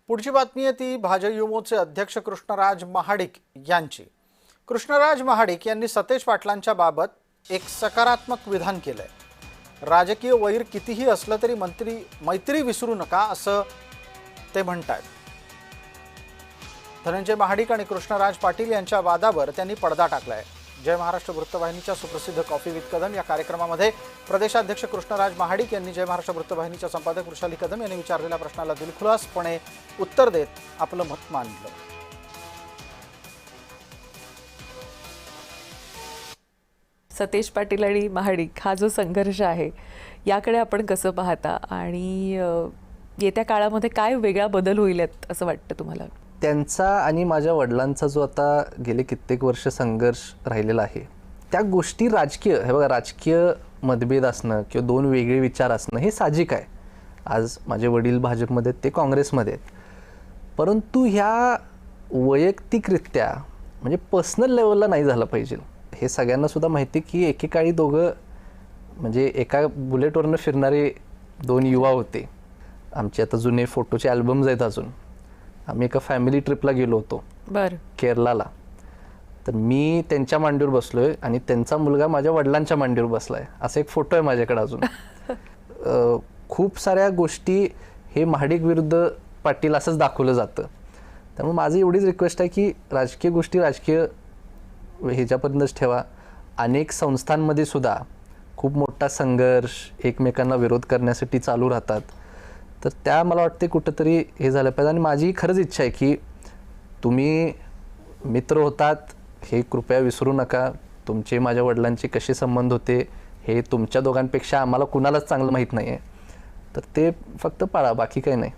पुढची बातमी आहे ती भाजयुमोचे अध्यक्ष कृष्णराज महाडिक यांची. कृष्णराज महाडिक यांनी सतेज पाटलांच्या बाबत एक सकारात्मक विधान केलंय. राजकीय वैर कितीही असलं तरी मैत्री विसरू नका असं ते म्हणतात. धनंजय महाडिक आणि कृष्णराज पाटील यांच्या वादावर त्यांनी पडदा टाकलाय. जय महाराष्ट्र वृत्तवाहिनीच्या सुप्रसिद्ध कॉफी विथ कदम या कार्यक्रमामध्ये प्रदेशाध्यक्ष कृष्णराज महाडिक यांनी जय महाराष्ट्र वृत्तवाहिनीच्या संपादक वृषाली कदम यांनी विचारलेल्या प्रश्नाला दिलखुलासपणे उत्तर देत आपलं मत मांडलं. सतेज पाटील आणि महाडिक हा जो संघर्ष आहे याकडे आपण कसं पाहता आणि येत्या काळामध्ये काय वेगळा बदल होईल असं वाटतं तुम्हाला? त्यांचा आणि माझ्या वडिलांचा जो आता गेले कित्येक वर्ष संघर्ष राहिलेला आहे त्या गोष्टी राजकीय हे बघा राजकीय मतभेद असणं किंवा दोन वेगळे विचार असणं हे साहजिक आहे. आज माझे वडील भाजपमध्ये ते काँग्रेसमध्ये आहेत, परंतु ह्या वैयक्तिकरित्या म्हणजे पर्सनल लेवलला नाही झालं पाहिजे. हे सगळ्यांना सुद्धा माहिती की एकेकाळी दोघं म्हणजे एका बुलेटवरनं फिरणारे दोन युवा होते. आमचे आता जुने फोटोचे अल्बम्स आहेत. अजून आम्ही एका फॅमिली ट्रिपला गेलो होतो केरळला, तर मी त्यांच्या मांडीवर बसलोय आणि त्यांचा मुलगा माझ्या वडिलांच्या मांडीवर बसलाय. असा एक फोटो आहे माझ्याकडे अजून. खूप साऱ्या गोष्टी हे महाडिक विरुद्ध पाटील असंच दाखवलं जातं. त्यामुळे माझी एवढीच रिक्वेस्ट आहे की राजकीय गोष्टी राजकीय ह्याच्यापर्यंतच ठेवा. अनेक संस्थांमध्ये सुद्धा खूप मोठा संघर्ष एकमेकांना विरोध करण्यासाठी चालू राहतात. तर त्या मला वाटते कुठंतरी हे झालं पाहिजे. आणि माझी खरंच इच्छा आहे की तुम्ही मित्र होतात हे कृपया विसरू नका. तुमचे माझ्या वडिलांचे कसे संबंध होते हे तुमच्या दोघांपेक्षा आम्हाला कुणालाच चांगलं माहीत नाही आहे. तर ते फक्त पाळा, बाकी काही नाही.